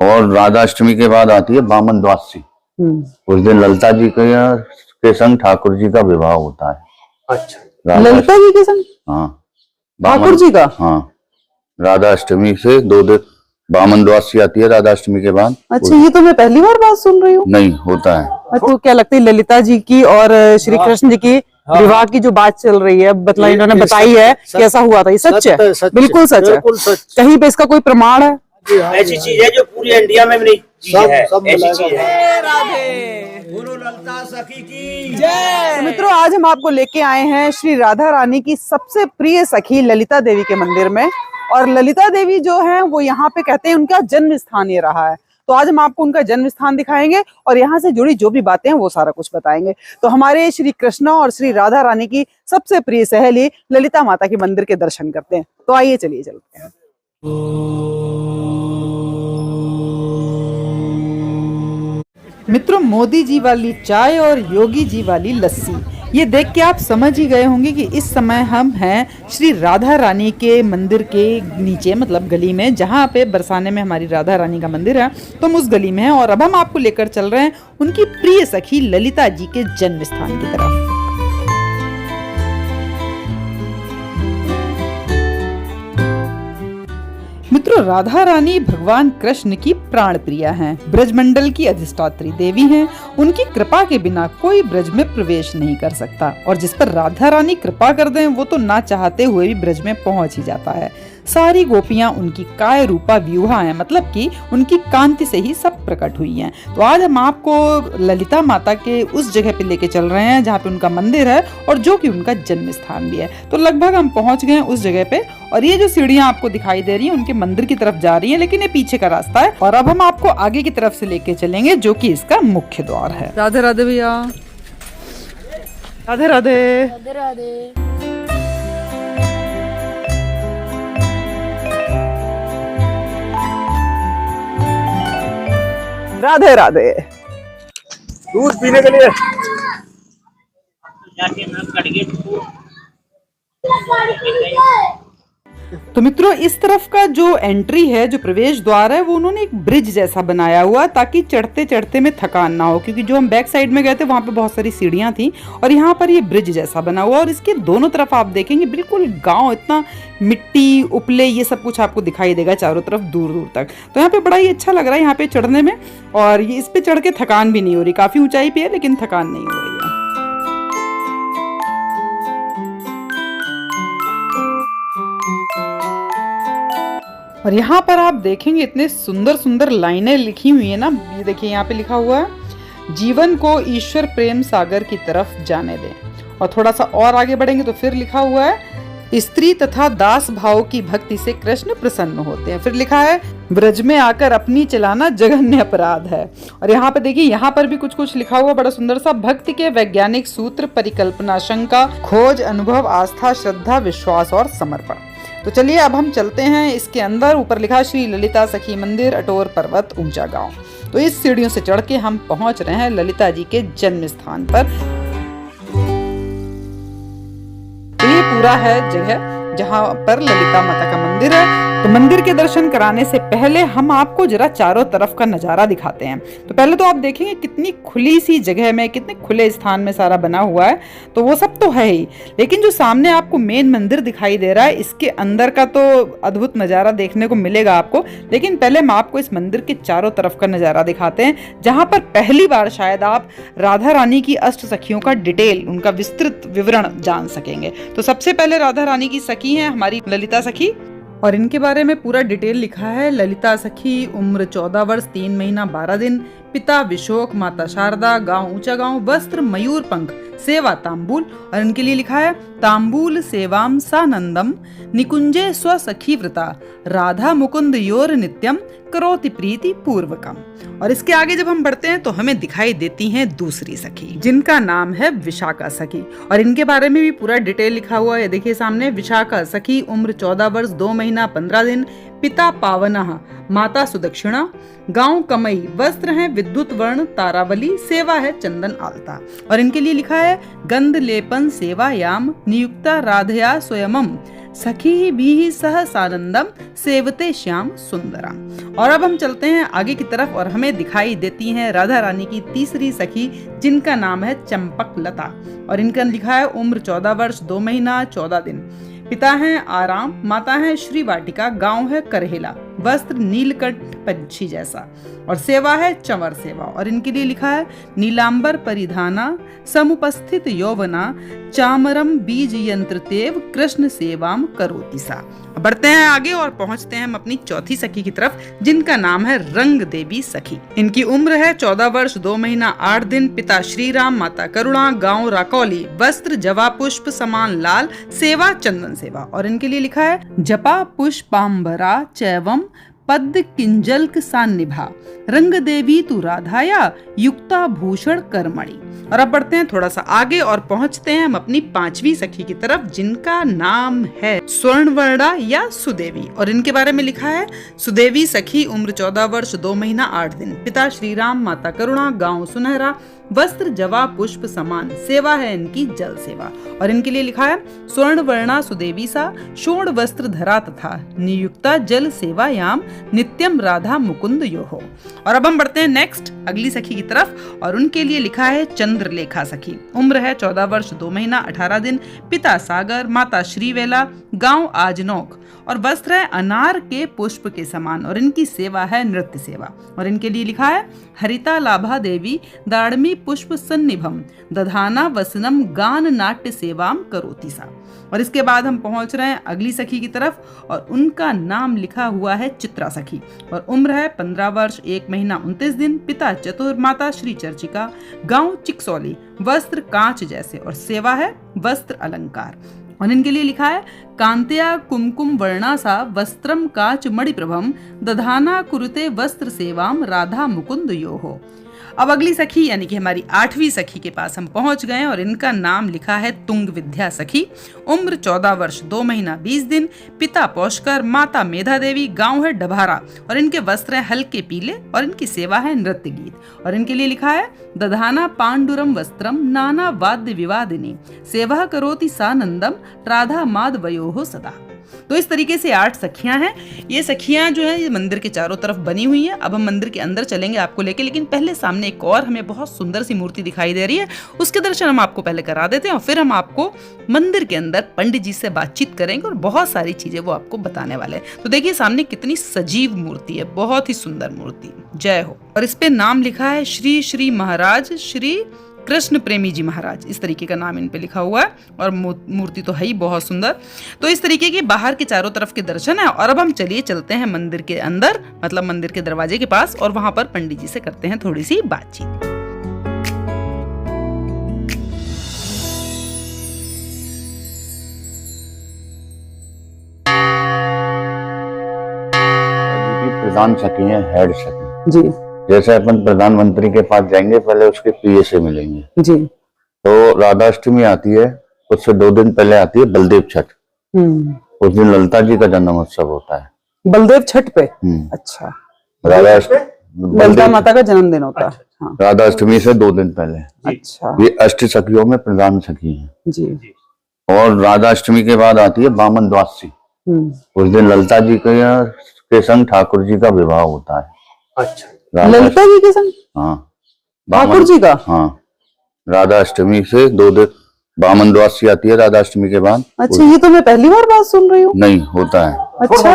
और राधाष्टमी के बाद आती है बामन द्वादशी। उस दिन ललिता जी के संग ठाकुर जी का विवाह होता है। अच्छा, ललिता जी के संग? हाँ, ठाकुर जी का? हाँ, राधाष्टमी से 2 दिन बामन द्वादशी आती है राधाष्टमी के बाद। अच्छा, ये तो मैं पहली बार बात सुन रही हूँ। नहीं, होता है। तो क्या लगता है ललिता जी की और श्री कृष्ण जी की विवाह की जो बात चल रही है, इन्होंने बताई है कैसा हुआ था, ये सच है? बिल्कुल सच है। कहीं पे इसका कोई प्रमाण है? ऐसी चीज है जो पूरी इंडिया में भी नहीं है, ऐसी चीज है। बोलो ललिता सखी की जय। तो मित्रों, आज हम आपको लेके आए हैं श्री राधा रानी की सबसे प्रिय सखी ललिता देवी के मंदिर में। और ललिता देवी जो है वो यहाँ पे कहते हैं उनका जन्म स्थान ये रहा है। तो आज हम आपको उनका जन्म स्थान दिखाएंगे और यहाँ से जुड़ी जो भी बातें हैं वो सारा कुछ बताएंगे। तो हमारे श्री कृष्णा और श्री राधा रानी की सबसे प्रिय सहेली ललिता माता के मंदिर के दर्शन करते हैं। तो आइए चलिए चलते हैं। मित्रों, मोदी जी वाली चाय और योगी जी वाली लस्सी, ये देख के आप समझ ही गए होंगे कि इस समय हम हैं श्री राधा रानी के मंदिर के नीचे, मतलब गली में, जहाँ पे बरसाने में हमारी राधा रानी का मंदिर है। तो हम उस गली में हैं और अब हम आपको लेकर चल रहे हैं उनकी प्रिय सखी ललिता जी के जन्म स्थान की तरफ। मित्रों, राधा रानी भगवान कृष्ण की प्राण प्रिया हैं, ब्रजमंडल की अधिष्ठात्री देवी हैं। उनकी कृपा के बिना कोई ब्रज में प्रवेश नहीं कर सकता और जिस पर राधा रानी कृपा कर दें वो तो ना चाहते हुए भी ब्रज में पहुंच ही जाता है। सारी गोपियां उनकी काय रूपा व्यूहा हैं, मतलब कि उनकी कांति से ही सब प्रकट हुई हैं। तो आज हम आपको ललिता माता के उस जगह पे लेके चल रहे हैं जहाँ पे उनका मंदिर है और जो कि उनका जन्म स्थान भी है। तो लगभग हम पहुंच गए हैं उस जगह पे और ये जो सीढ़ियां आपको दिखाई दे रही हैं उनके मंदिर की तरफ जा रही हैं, लेकिन ये पीछे का रास्ता है और अब हम आपको आगे की तरफ से लेके चलेंगे जो कि इसका मुख्य द्वार है। राधे राधे भैया। राधे राधे। राधे राधे। राधे राधे। दूध पीने के लिए तो मित्रों, इस तरफ का जो एंट्री है, जो प्रवेश द्वार है, वो उन्होंने एक ब्रिज जैसा बनाया हुआ ताकि चढ़ते चढ़ते में थकान ना हो, क्योंकि जो हम बैक साइड में गए थे वहां पे बहुत सारी सीढ़ियां थी और यहाँ पर ये ब्रिज जैसा बना हुआ और इसके दोनों तरफ आप देखेंगे बिल्कुल गांव, इतना मिट्टी उपले ये सब कुछ आपको दिखाई देगा चारों तरफ दूर दूर तक। तो यहाँ पे बड़ा ही अच्छा लग रहा है यहाँ पे चढ़ने में और ये इस पे चढ़ के थकान भी नहीं हो रही। काफी ऊंचाई पे है लेकिन थकान नहीं हो रही है। और यहाँ पर आप देखेंगे इतने सुंदर सुंदर लाइनें लिखी हुई है ना। ये देखिए यहाँ पे लिखा हुआ है, जीवन को ईश्वर प्रेम सागर की तरफ जाने दें। और थोड़ा सा और आगे बढ़ेंगे तो फिर लिखा हुआ है, स्त्री तथा दास भाव की भक्ति से कृष्ण प्रसन्न होते हैं। फिर लिखा है, ब्रज में आकर अपनी चलाना जघन्य अपराध है। और यहाँ पे देखिए, यहाँ पर भी कुछ कुछ लिखा हुआ बड़ा सुंदर सा, भक्ति के वैज्ञानिक सूत्र, परिकल्पना, शंका, खोज, अनुभव, आस्था, श्रद्धा, विश्वास और समर्पण। तो चलिए अब हम चलते हैं इसके अंदर। ऊपर लिखा श्री ललिता सखी मंदिर, अटोर पर्वत, ऊंचा गांव। तो इस सीढ़ियों से चढ़ के हम पहुंच रहे हैं ललिता जी के जन्म स्थान पर। तो ये पूरा है जगह जहां पर ललिता माता का मंदिर है। तो मंदिर के दर्शन कराने से पहले हम आपको जरा चारों तरफ का नजारा दिखाते हैं। तो पहले तो आप देखेंगे कितनी खुली सी जगह में, कितने खुले स्थान में सारा बना हुआ है, तो वो सब तो है ही, लेकिन जो सामने आपको मेन मंदिर दिखाई दे रहा है इसके अंदर का तो अद्भुत नजारा देखने को मिलेगा आपको। लेकिन पहले हम आपको इस मंदिर के चारों तरफ का नजारा दिखाते हैं, जहां पर पहली बार शायद आप राधा रानी की अष्ट सखियों का डिटेल, उनका विस्तृत विवरण जान सकेंगे। तो सबसे पहले राधा रानी की सखी है हमारी ललिता सखी और इनके बारे में पूरा डिटेल लिखा है। ललिता सखी, उम्र 14 वर्ष 3 महीना 12 दिन, पिता विशोक, माता शारदा, गांव ऊंचा गांव, वस्त्र मयूर पंख, सेवा तांबूल। और इनके लिए लिखा है, तांबूल सेवाम सानंदम निकुंजे स्वसखी व्रता, राधा मुकुंद योर नित्यम करोति प्रीति पूर्वकम। और इसके आगे जब हम बढ़ते हैं तो हमें दिखाई देती हैं दूसरी सखी, जिनका नाम है विशाखा सखी और इनके बारे में भी पूरा डिटेल लिखा हुआ है। देखिए सामने, विशाखा सखी, उम्र 14 वर्ष 2 महीना 15 दिन, पिता पावनः, माता सुदक्षिणा, गांव कमई, वस्त्र है विद्युत वर्ण तारावली, सेवा है चंदन आलता। और इनके लिए लिखा है, गंध लेपन सेवायाम नियुक्ता राधया स्वयमम सखी भी सह सानंदम सेवते श्याम सुंदरम। और अब हम चलते हैं आगे की तरफ और हमें दिखाई देती हैं राधा रानी की तीसरी सखी, जिनका नाम है चंपक लता। और इनका लिखा है उम्र 14 वर्ष 2 महीना 14 दिन। पिता हैं आराम, माता है श्री वाटिका, गांव है करहेला, वस्त्र नीलकंठ पंछी जैसा, और सेवा है चंवर सेवा। और इनके लिए लिखा है नीलांबर परिधाना समुपस्थित यौवना चामरम बीज यंत्र तेव कृष्ण सेवाम करोति सा। बढ़ते हैं आगे और पहुंचते हैं हम अपनी चौथी सखी की तरफ, जिनका नाम है रंग देवी सखी। इनकी उम्र है 14 वर्ष 2 महीना 8 दिन। पिता श्री राम, माता करुणा, गांव राकौली, वस्त्र जवा पुष्प समान लाल, सेवा चंदन सेवा। और इनके लिए लिखा है जपा पुष्पांबरा चैवम पद किंजल्क सान्निभा रंग देवी तु राधाया युक्ता भूषण कर्मणि। और अब बढ़ते हैं थोड़ा सा आगे और पहुंचते हैं हम अपनी पांचवी सखी की तरफ, जिनका नाम है स्वर्णवर्णा या सुदेवी। और इनके बारे में लिखा है सुदेवी सखी, उम्र 14 वर्ष 2 महीना 8 दिन। पिता श्री राम, माता करुणा, गांव सुनहरा, वस्त्र जवा पुष्प समान, सेवा है इनकी जल सेवा। और इनके लिए लिखा है स्वर्ण वर्णा सुदेवी सा, शोण वस्त्र धरा तथा नियुक्ता जल सेवायाम नित्यम राधा मुकुंद योहो। और अब हम बढ़ते हैं नेक्स्ट अगली सखी की तरफ और उनके लिए लिखा है चंद्रलेखा सखी। उम्र है 14 वर्ष 2 महीना 18 दिन। पिता सागर, माता श्रीवेला, गांव आजनौक, और वस्त्र है अनार के पुष्प के समान, और इनकी सेवा है नृत्य सेवा। और इनके लिए लिखा है हरिता लाभा देवी दाड़मी पुष्प सन्निभम दधाना वसनम गान नाट्य सेवाम करोति सा। और इसके बाद हम पहुंच रहे हैं अगली सखी की तरफ और उनका नाम लिखा हुआ है चित्रा सखी। और उम्र है 15 वर्ष 1 महीना 29 दिन। पिता चतुर, माता श्री चर्चिका, गांव चिकसौली, वस्त्र कांच जैसे, और सेवा है वस्त्र अलंकार। और इनके लिए लिखा है कांत्या कुमकुम वर्णा सा वस्त्रम काच मणिप्रभम दधाना कुरुते वस्त्र सेवाम राधा मुकुंद योहो। अब अगली सखी यानी कि हमारी 8वीं सखी के पास हम पहुंच गए और इनका नाम लिखा है तुंग विद्या सखी। उम्र 14 वर्ष 2 महीना 20 दिन। पिता पौष्कर, माता मेधा देवी, गांव है डभारा, और इनके वस्त्र हैं हल्के पीले, और इनकी सेवा है नृत्य गीत। और इनके लिए लिखा है दधाना पांडुरम वस्त्रम नाना वाद्य विवादिनी सेवा करोति सानंदम राधा माधवयोः सदा। तो इस तरीके से 8 सखियां हैं। ये सखियां जो है ये मंदिर के चारों तरफ बनी हुई हैं। अब हम मंदिर के अंदर चलेंगे आपको लेके, लेकिन पहले सामने एक और हमें बहुत सुंदर सी मूर्ति दिखाई दे रही है, उसके दर्शन हम आपको पहले करा देते हैं और फिर हम आपको मंदिर के अंदर पंडित जी से बातचीत करेंगे और बहुत सारी चीजें वो आपको बताने वाले हैं। तो देखिए सामने कितनी सजीव मूर्ति है, बहुत ही सुंदर मूर्ति, जय हो। और इस पे नाम लिखा है श्री श्री महाराज श्री कृष्ण प्रेमी जी महाराज, इस तरीके का नाम इन पे लिखा हुआ है। और मूर्ति तो है ही बहुत सुंदर। तो इस तरीके के बाहर के चारों तरफ के दर्शन है। और अब हम चलिए चलते हैं मंदिर के अंदर, मतलब मंदिर के दरवाजे के पास, और वहां पर पंडित जी से करते हैं थोड़ी सी बातचीत। प्रधान सखी है, हेड सखी जी। जैसे अपन प्रधानमंत्री के पास जाएंगे पहले उसके पीए से मिलेंगे जी। तो राधाष्टमी आती है, उससे 2 दिन पहले आती है बलदेव छठ। उस दिन ललिता जी का जन्मोत्सव होता है। बलदेव छठ पे? अच्छा। ललिता माता का जन्मदिन होता है। हाँ। राधाष्टमी से 2 दिन पहले। अच्छा। ये अष्ट सखियों में प्रधान सखी है जी। और राधाष्टमी के बाद आती है बामन द्वादशी। उस दिन ललिता जी के संग ठाकुर जी का विवाह होता है। अच्छा। ललिता जी के संग? हाँ, ठाकुर जी का? हाँ, राधाष्टमी से 2 दिन बामन द्वादशी आती है राधाष्टमी के बाद। अच्छा, ये तो मैं पहली बार बात सुन रही हूँ। नहीं, होता है। अच्छा।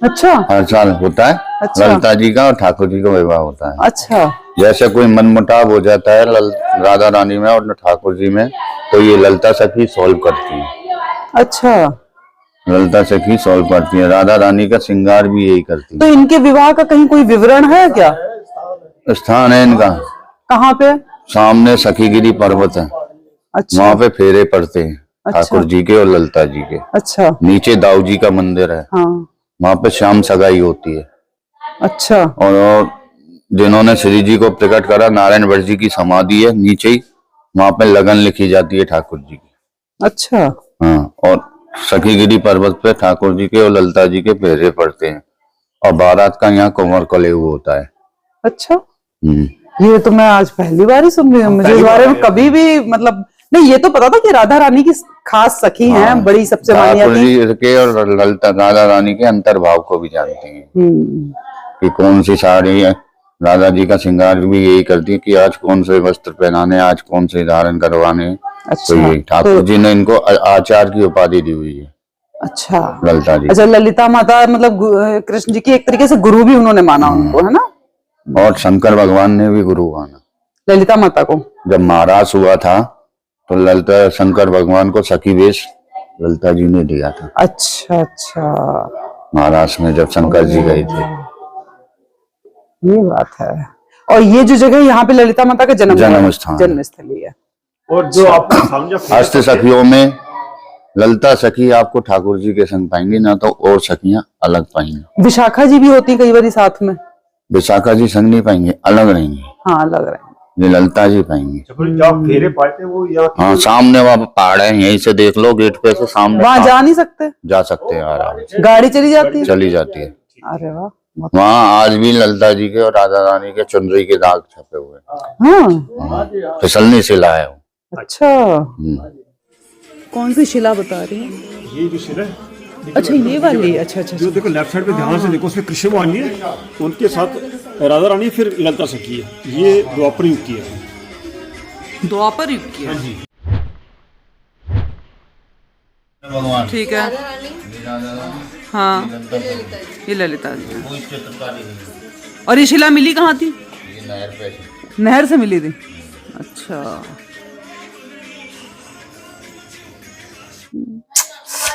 अच्छा, हर साल होता है। अच्छा। ललिता जी का और ठाकुर जी का विवाह होता है। अच्छा। जैसे कोई मनमुटाव हो जाता है राधा रानी में और ठाकुर जी में, तो ये ललिता सखी सॉल्व करती है। अच्छा, ललिता सखी सॉल्व करती है। राधा रानी का श्रृंगार भी यही करती है। तो इनके विवाह का कहीं कोई विवरण है क्या? स्थान है इनका, कहाँ पे? सामने सखीगिरी पर्वत है। अच्छा। वहाँ पे फेरे पड़ते हैं अच्छा। ठाकुर जी के और ललिता जी के। अच्छा। नीचे दाऊ जी का मंदिर है। हाँ। वहाँ पे शाम सगाई होती है। अच्छा। और जिन्होंने श्री जी को प्रकट करा, नारायण भट्ट जी की समाधि है नीचे ही, वहाँ पे लगन लिखी जाती है ठाकुर जी की। अच्छा। हाँ, और सखीगिरी पर्वत पे ठाकुर जी के और ललिता जी के फेरे पड़ते हैं और बारात का यहाँ कुंवर कलेऊ होता है। अच्छा, ये तो मैं आज पहली बार ही सुन रही हूँ। मुझे इस बारे में कभी भी मतलब नहीं, ये तो पता था कि राधा रानी की खास सखी हैं, बड़ी सबसे मानी ठाकुर जाती। जी के और ललिता राधा रानी के अंतर्भाव को भी जानते हैं कि कौन सी साड़ी है। राधा जी का श्रृंगार भी यही करती है कि आज कौन से वस्त्र पहनाने, आज कौन से धारण करवाने। अच्छा, तो ये ठाकुर जी ने इनको आचार्य की उपाधि दी हुई है। अच्छा, ललिता जी। अच्छा, ललिता माता मतलब कृष्ण जी की एक तरीके से गुरु भी उन्होंने माना उनको, है ना? और शंकर भगवान ने भी गुरु माना ललिता माता को। जब महाराज हुआ था तो ललिता शंकर भगवान को सखी वेश ललिता जी ने दिया था। अच्छा, अच्छा, महाराष्ट्र में जब शंकर जी गए थे। ये बात है। और ये जो जगह यहाँ पे ललिता माता का जन्म स्थान, जन्मस्थली है। और जो आपने समझा अष्ट सखियों में ललिता सखी आपको ठाकुर जी के संग पाएंगे, ना तो और सखियां अलग पाएंगे। विशाखा जी भी होती कई बार साथ में। विशाखा जी संग नहीं पाएंगे, अलग रहेंगे। हाँ, अलग रहेंगे। ये ललिता जी पाएंगे। जब फेरे पाते वो यहाँ हाँ, सामने वहाँ पहाड़ है, यहीं से देख लो, गेट पे से सामने। वहाँ जा नहीं सकते? जा सकते हैं आराम से, गाड़ी चली जाती है? चली जाती है। अरे वाह। वहाँ आज भी ललिता जी के और राधा रानी के चुनरी के दाग छपे हुए हैं। हाँ, फिसलनी शिला है वो। अच्छा, कौन सी शिला बता रही है? ये जो शिला है, अच्छा, ये वाली। अच्छा, अच्छा, जो देखो लेफ्ट साइड पे ध्यान से देखो, उसमें कृष्ण भगवान है, उनके साथ राधा रानी, फिर ललिता सखी है। ये द्वापर युग की है। द्वापर युग की है। ठीक है। हाँ, ये ललिता जी है। और ये शिला मिली कहाँ थी? नहर से मिली थी। अच्छा,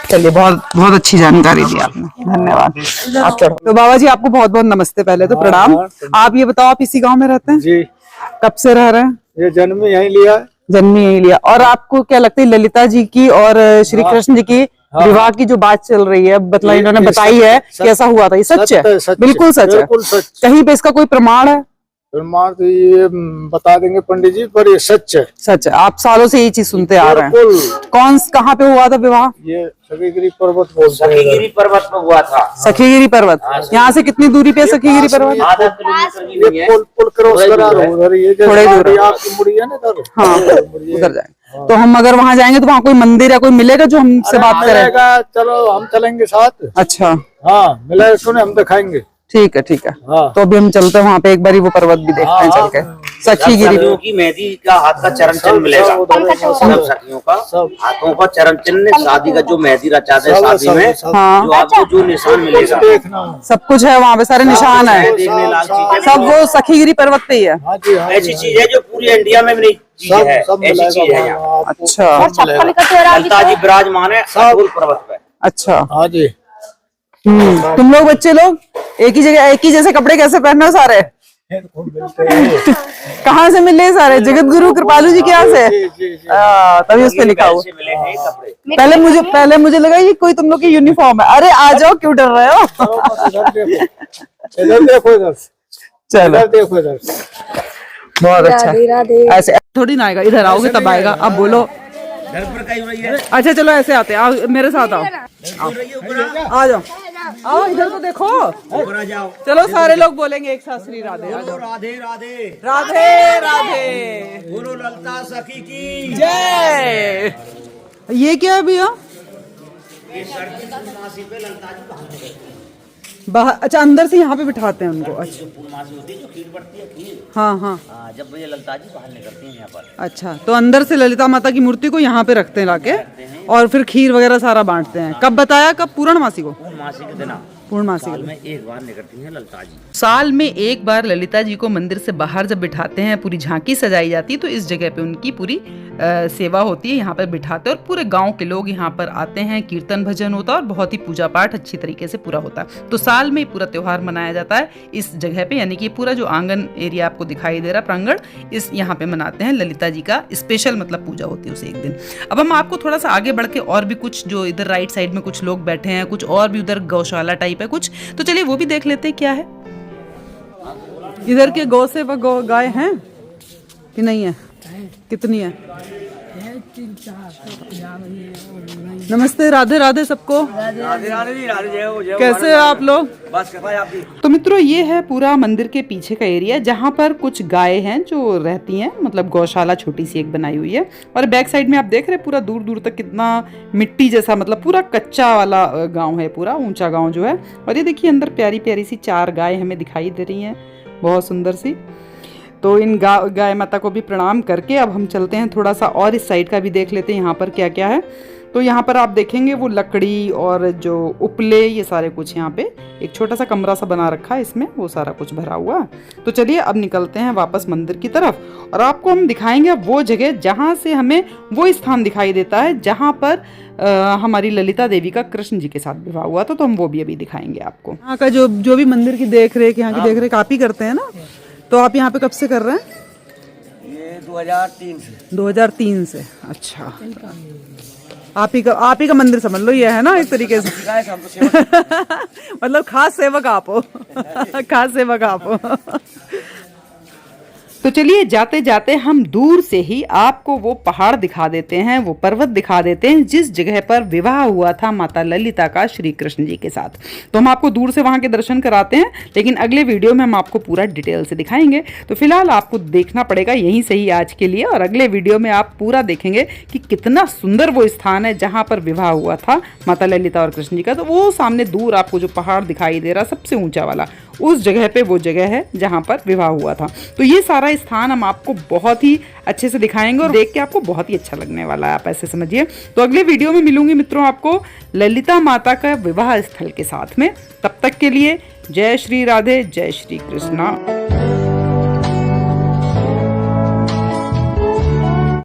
चलिए, बहुत बहुत अच्छी जानकारी दी आपने, धन्यवाद। आप चढ़ो। तो बाबा जी, आपको बहुत बहुत नमस्ते। पहले तो प्रणाम। आप ये बताओ, आप इसी गांव में रहते हैं? जी, कब से रह रहे हैं? ये जन्म यहीं लिया है। जन्म यहीं लिया। और आपको क्या लगता है, ललिता जी की और श्री कृष्ण जी की विवाह की जो बात चल रही है, मतलब इन्होंने बताई है कि ऐसा हुआ था, ये सच है? बिल्कुल सच है। बिल्कुल सच। कहीं पे इसका कोई प्रमाण है? प्रमाण तो ये बता देंगे पंडित जी, पर ये सच है। सच है। आप सालों से ये चीज सुनते आ रहे हैं। बिल्कुल। कहाँ पे हुआ था विवाह? ये सखीगिरी पर्वत बोलते हैं। सखीगिरी पर्वत पर हुआ था। सखीगिरी पर्वत। यहाँ से कितनी दूरी पे है सखीगिरी पर्वत? आधा किलोमीटर की नहीं ये है। पुल क्रॉस करा उधर, ये थोड़ा ही दूर है। आपकी मुड़ी है ना इधर। हाँ, उधर जाएंगे। तो हम अगर वहाँ जाएंगे तो वहाँ कोई मंदिर या कोई मिलेगा जो हमसे बात करे? मिलेगा, चलो हम चलेंगे साथ। अच्छा, हाँ, मिला सुने, हम दिखाएंगे। ठीक है, ठीक है। हाँ। तो अभी हम चलते हैं वहाँ पे, एक बार वो पर्वत भी देखते हैं चल के। सखीगिरी। सखियों की मेहंदी का हाथ का चरण चिन्ह मिलेगा। सब सखियों का हाथों का चरण चिन्ह, शादी का जो मेहंदी रचाते हैं शादी में, हाँ, जो आपको जो निशान मिलेगा, देखना सब कुछ है वहाँ पे, सारे निशान है। देखने लायक चीज है। सब वो सखीगिरी पर्वत पे ही है। हाँ जी, हाँ ऐसी चीज है जो पूरी इंडिया में भी नहीं चीज है। ऐसी चीज है यहाँ। अच्छा, ललिता जी विराजमान है अघोर पर्वत पे। अच्छा। हाँ जी। तुम लोग बच्चे लोग एक ही जगह, एक ही जैसे कपड़े कैसे पहने हो सारे? कहाँ से मिले सारे? जगत गुरु कृपालू जी के यहाँ से? तभी उस पे लिखा हुआ। से मिले हैं कपड़े। पहले मुझे लगा ये कोई तुम लोग की यूनिफॉर्म है। अरे आ जाओ, क्यों डर रहे हो? इधर देखो, इधर चलो, इधर देखो, इधर। बहुत अच्छा। ऐसे थोड़ी ना आएगा, इधर आओगे तब आएगा। अब बोलो। अच्छा, चलो ऐसे आते हैं। आओ मेरे साथ, आओ आ जाओ, आओ इधर तो देखो। चलो सारे लोग बोलेंगे एक साथ, श्री राधे। आ जाओ। राधे राधे राधे राधे, बोलो ललिता सखी की जय। ये क्या है भैया? बाहर? अच्छा, अंदर से यहाँ पे बिठाते हैं उनको। अच्छा, पूर्णमासी होती है जो खीर बढ़ती है, खीर। हाँ हाँ। जब ये ललिता जी बाहर निकलती हैं यहाँ पर। अच्छा, तो अंदर से ललिता माता की मूर्ति को यहाँ पे रखते हैं लाके, और फिर खीर वगैरह सारा बांटते हैं। कब बताया? कब? पूर्णमासी को? पूर्णमासी के दिन पूर्णमासी साल में एक बार निकलती हैं ललिता जी। साल में एक बार ललिता जी को मंदिर से बाहर जब बिठाते हैं, पूरी झांकी सजाई जाती है, तो इस जगह पे उनकी पूरी सेवा होती है। यहाँ पर बिठाते हैं और पूरे गांव के लोग यहाँ पर आते हैं, कीर्तन भजन होता है और बहुत ही पूजा पाठ अच्छी तरीके से पूरा होता है। तो साल में पूरा त्योहार मनाया जाता है इस जगह पे, यानी कि पूरा जो आंगन एरिया आपको दिखाई दे रहा है, प्रांगण, इस यहाँ पे मनाते हैं ललिता जी का स्पेशल, मतलब पूजा होती है उसे एक दिन। अब हम आपको थोड़ा सा आगे बढ़ के और भी कुछ, जो इधर राइट साइड में कुछ लोग बैठे हैं, कुछ और भी उधर गौशाला टाइप है कुछ, तो चलिए वो भी देख लेते हैं क्या है। इधर के गौ से गाय हैं कि नहीं है? कितनी है? नमस्ते, राधे राधे सबको। कैसे हैं आप लोग? तो मित्रों, ये है पूरा मंदिर के पीछे का एरिया जहाँ पर कुछ गाय हैं जो रहती हैं, मतलब गौशाला छोटी सी एक बनाई हुई है। और बैक साइड में आप देख रहे हैं पूरा दूर दूर तक कितना मिट्टी जैसा, मतलब पूरा कच्चा वाला गांव है, पूरा ऊंचा गांव जो है। और ये देखिए अंदर प्यारी प्यारी सी 4 गाय हमें दिखाई दे रही हैं, बहुत सुंदर सी। तो इन गाय माता को भी प्रणाम करके अब हम चलते हैं थोड़ा सा और इस साइड का भी देख लेते हैं यहाँ पर क्या क्या है। तो यहाँ पर आप देखेंगे वो लकड़ी और जो उपले, ये सारे कुछ यहाँ पे एक छोटा सा कमरा सा बना रखा है, इसमें वो सारा कुछ भरा हुआ है। तो चलिए अब निकलते हैं वापस मंदिर की तरफ और आपको हम दिखाएंगे वो जगह जहाँ से हमें वो स्थान दिखाई देता है जहाँ पर हमारी ललिता देवी का कृष्ण जी के साथ विवाह हुआ था। तो हम वो भी अभी दिखाएंगे आपको। यहाँ का जो भी मंदिर की देख रेख, यहाँ की देख रेख आप ही करते हैं ना? तो आप यहाँ पे कब से कर रहे हैं? ये 2003 से। 2003 से, अच्छा। आप ही का मंदिर समझ लो ये है ना, एक तरीके से। मतलब खास सेवक आप हो। खास सेवक आप हो। तो चलिए जाते जाते हम दूर से ही आपको वो पहाड़ दिखा देते हैं, वो पर्वत दिखा देते हैं जिस जगह पर विवाह हुआ था माता ललिता का श्री कृष्ण जी के साथ। तो हम आपको दूर से वहां के दर्शन कराते हैं, लेकिन अगले वीडियो में हम आपको पूरा डिटेल से दिखाएंगे। तो फिलहाल आपको देखना पड़ेगा यहीं से ही आज के लिए, और अगले वीडियो में आप पूरा देखेंगे कि कितना सुंदर वो स्थान है जहाँ पर विवाह हुआ था माता ललिता और कृष्ण जी का। तो वो सामने दूर आपको जो पहाड़ दिखाई दे रहा सबसे ऊंचा वाला, उस जगह पे वो जगह है जहाँ पर विवाह हुआ था। तो ये सारा स्थान हम आपको बहुत ही अच्छे से दिखाएंगे और देख के आपको बहुत ही अच्छा लगने वाला है, आप ऐसे समझिए। तो अगले वीडियो में मिलूंगी मित्रों आपको ललिता माता का विवाह स्थल के साथ में। तब तक के लिए जय श्री राधे, जय श्री कृष्णा।